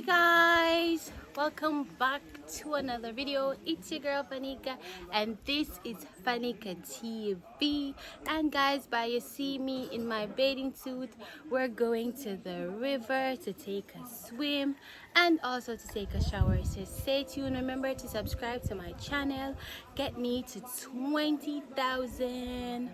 Hey guys, welcome back to another video. It's your girl Fanika and this is Fanika TV. And guys, by you see me in my bathing suit, we're going to the river to take a swim and also to take a shower. So stay tuned. Remember to subscribe to my channel. Get me to 20,000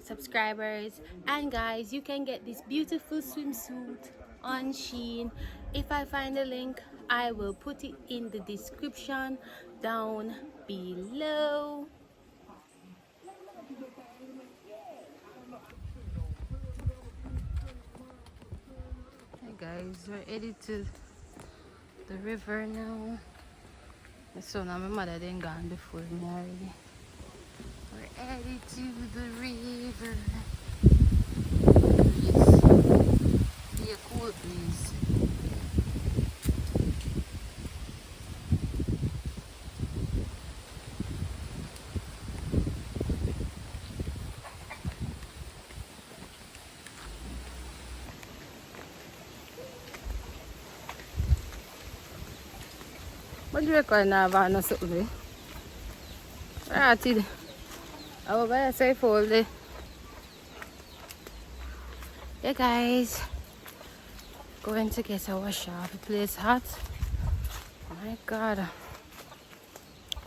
subscribers. And guys, you can get this beautiful swimsuit on Shein. If I find a link, I will put it in the description down below. Hey guys, we're headed to the river now. So now my mother didn't gone before me already. We're headed to the river. Be a cool breeze. What do you reckon now about something? Right, I will buy a safe folder. Yeah guys, going to get a wash off. The place hot. My god,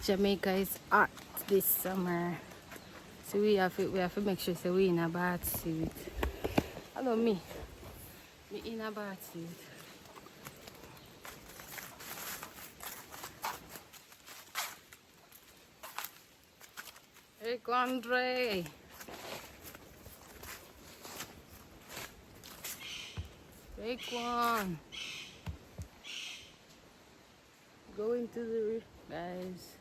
Jamaica is hot this summer. So we have to make sure so we in a bath suit. Hello me in a bath suit. Hey Andre. Raekwon. Going to the guys.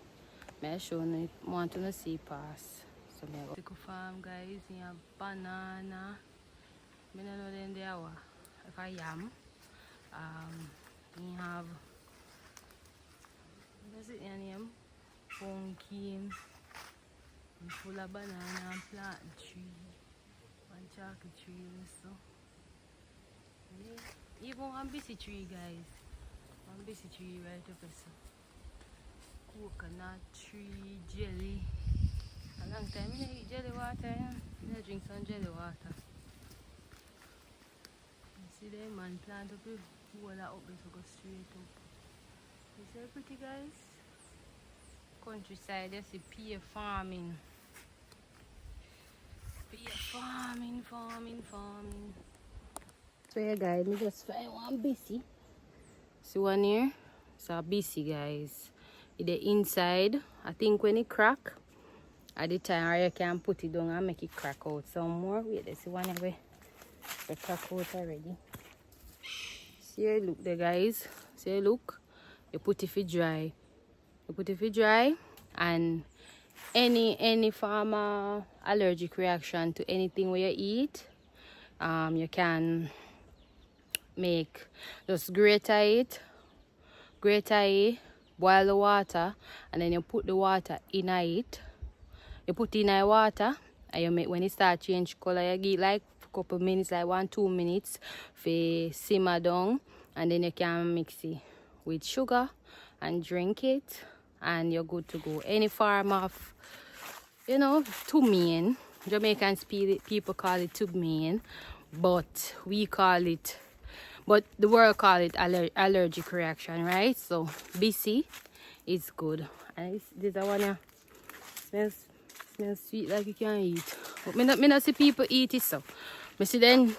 May I show you want to see pass. So me go to farm guys. You have banana. I don't know then there if I yam. You have what's it your name? Pumpkin. Full of banana and plant tree. One chocolate tree also. Yeah. Even one busy tree guys. One busy tree right up there. Coconut tree, jelly. A long time I eat jelly water, I drink some jelly water. You see them man plant up the whole up there to go straight up. You see how pretty guys? Countryside, you see pear farming. Pear farming. So yeah guys, me just find one busy. See one here? It's a busy guys. The inside, I think when it crack at the time, or you can put it down and make it crack out some more. Wait, let's see one away. The crack out already. See here, look there guys. See here, look. You put it for dry. And any farmer allergic reaction to anything where you eat, you can make just grate it, boil the water, and then you put the water in it. You put in the water and you make when it start change color, you give like a couple minutes, like 1-2 minutes for simmer down, and then you can mix it with sugar and drink it and you're good to go. Any form of, you know, tumian. Jamaican people call it tumian, but we call it, but the world call it allergic reaction, right? So BC is good. And this is one smells sweet like you can eat. But me not see people eat it, so I see them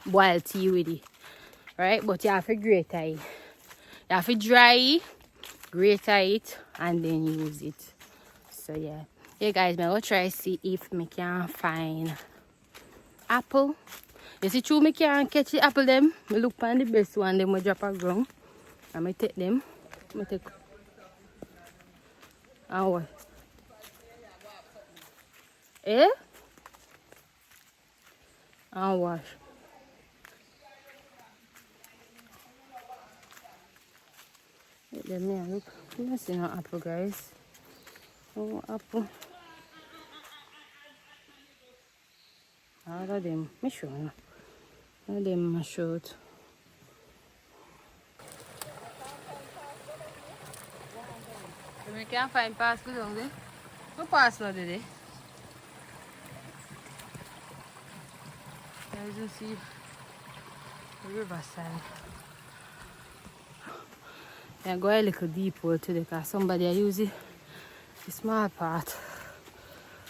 boil tea with it. Right? But you have to grate it. You have to dry it, grate it, and then use it. So yeah. Yeah guys, I'm gonna try see if I can find apple. You see true, I can catch the apple them. I look on the best one, them I drop a ground. And I take them. I take and what? Eh? And wash. Let them here, look. You don't see no apple guys. No apple. All of them, me sure. All of them are short. You can't find pass go down there. No pass now today. As you see the riverside. I go a little deeper today because somebody use it the small part.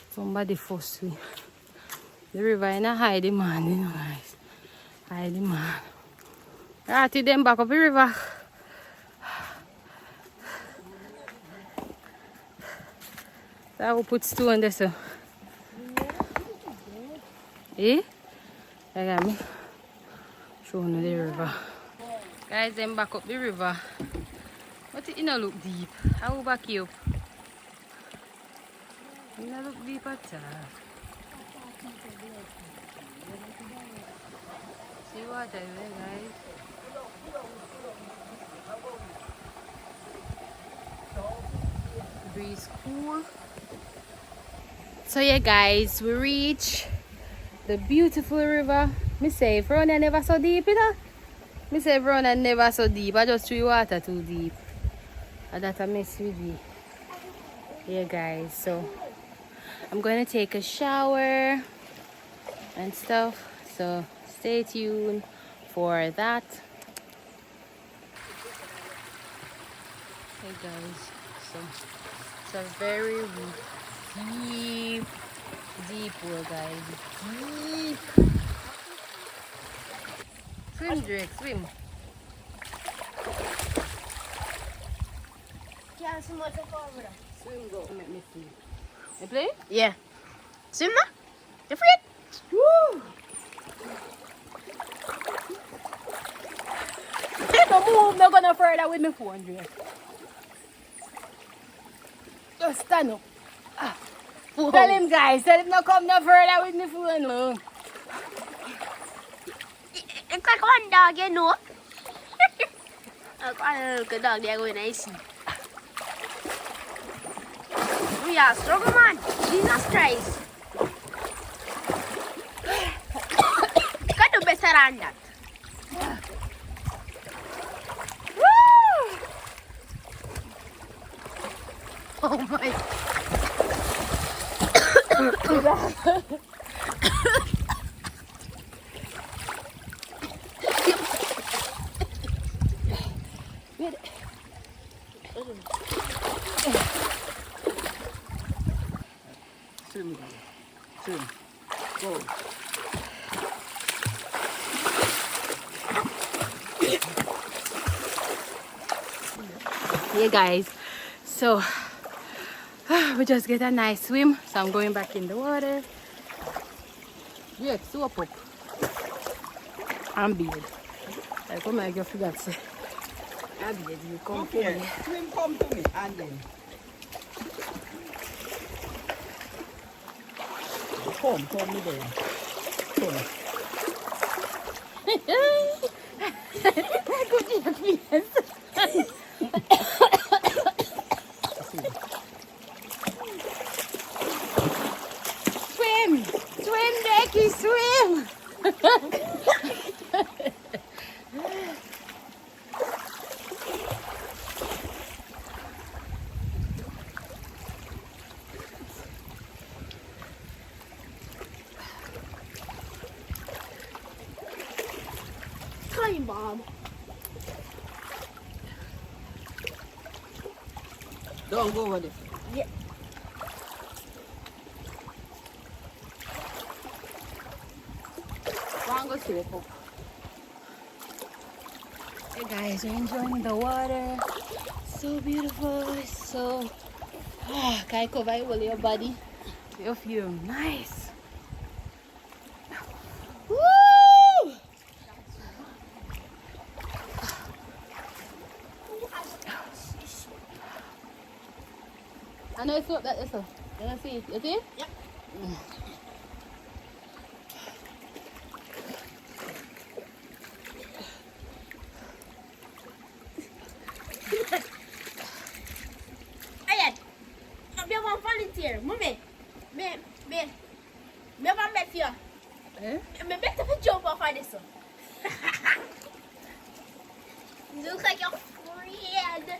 Somebody forced me. The river in a high demand, you know guys. High demand. Right to them back up the river. So I will put stone there so. Eh? I got me. Showing the river. Guys, them back up the river. But it don't look deep. I will back you up. It don't look deep at all. See water there, guys. Breeze cool. So yeah guys, we reach the beautiful river. Me say Verona never so deep, you know. Me say Verona never so deep. I just threw water too deep. And that I mess with me. Yeah guys, so I'm gonna take a shower and stuff. So stay tuned for that. Hey guys, so it's a very deep pool guys. Deep. Swim Drake, swim. Can't swim much over there. Swim go, let me see. You play? Yeah. Swim now? You afraid? Woo! Don't move, not gonna further with my phone, Drake. Just stand up. Tell him guys, tell him not come no further with my phone. No. It's like one dog, you know. One little dog there going to see. We are struggle, man. Jesus Christ. Can do better than that. Woo! Oh my. Swim, swim, go. Yeah guys, so we just get a nice swim, so I'm going back in the water. Yeah, so up. I'm beard. I come and get forgot say. I'm beard, you come to me. Swim, come to me, and then. Come me there. Come. Swim! Swim, Jackie, swim! Time bomb. Don't go over there. Yeah. Go safe up. Hey guys, we're enjoying the water. So beautiful. It's so can I cover all your body? You feel nice. Woo! I know it's up that this one. You wanna see it? You see? Yep. Ayan. Me want volunteer. Move. Me want bet for you. Eh? Me bet to jump off of this one. You look like you're afraid.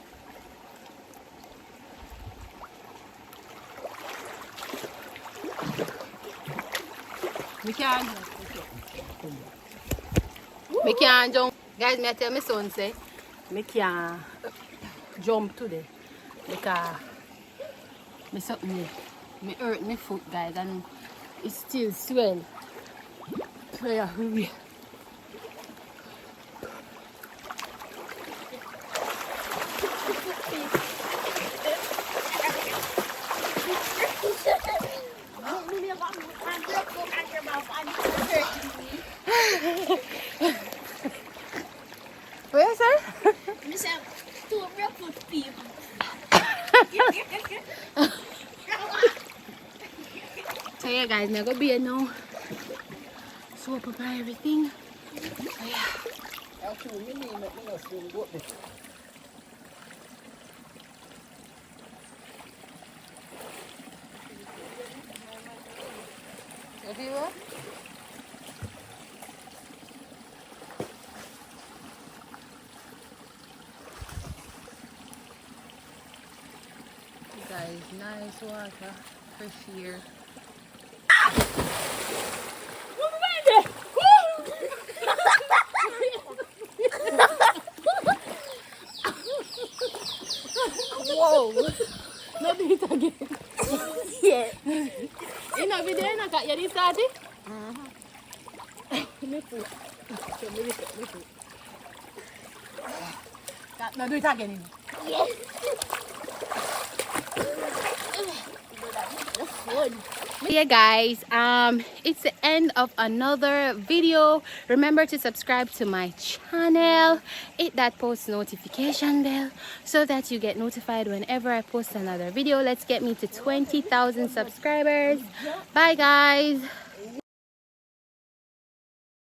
Me can't. Me can't jump. Guys, me tell my son say, me can't jump today because me something me hurt my foot, guys, and it still swell. So yeah, hurry. What you say? So yeah, guys, I'm gonna be here now. So prepare everything. So yeah. Actually, me need me not swim boat this. If you will. Guys, nice water, fresh air. Whoa! Not do it again. Yeah. You know, video you got you started? Me foot. Now do it again. Yes. Yeah guys, it's the end of another video. Remember to subscribe to my channel, hit that post notification bell so that you get notified whenever I post another video. Let's get me to 20,000 subscribers. Bye guys.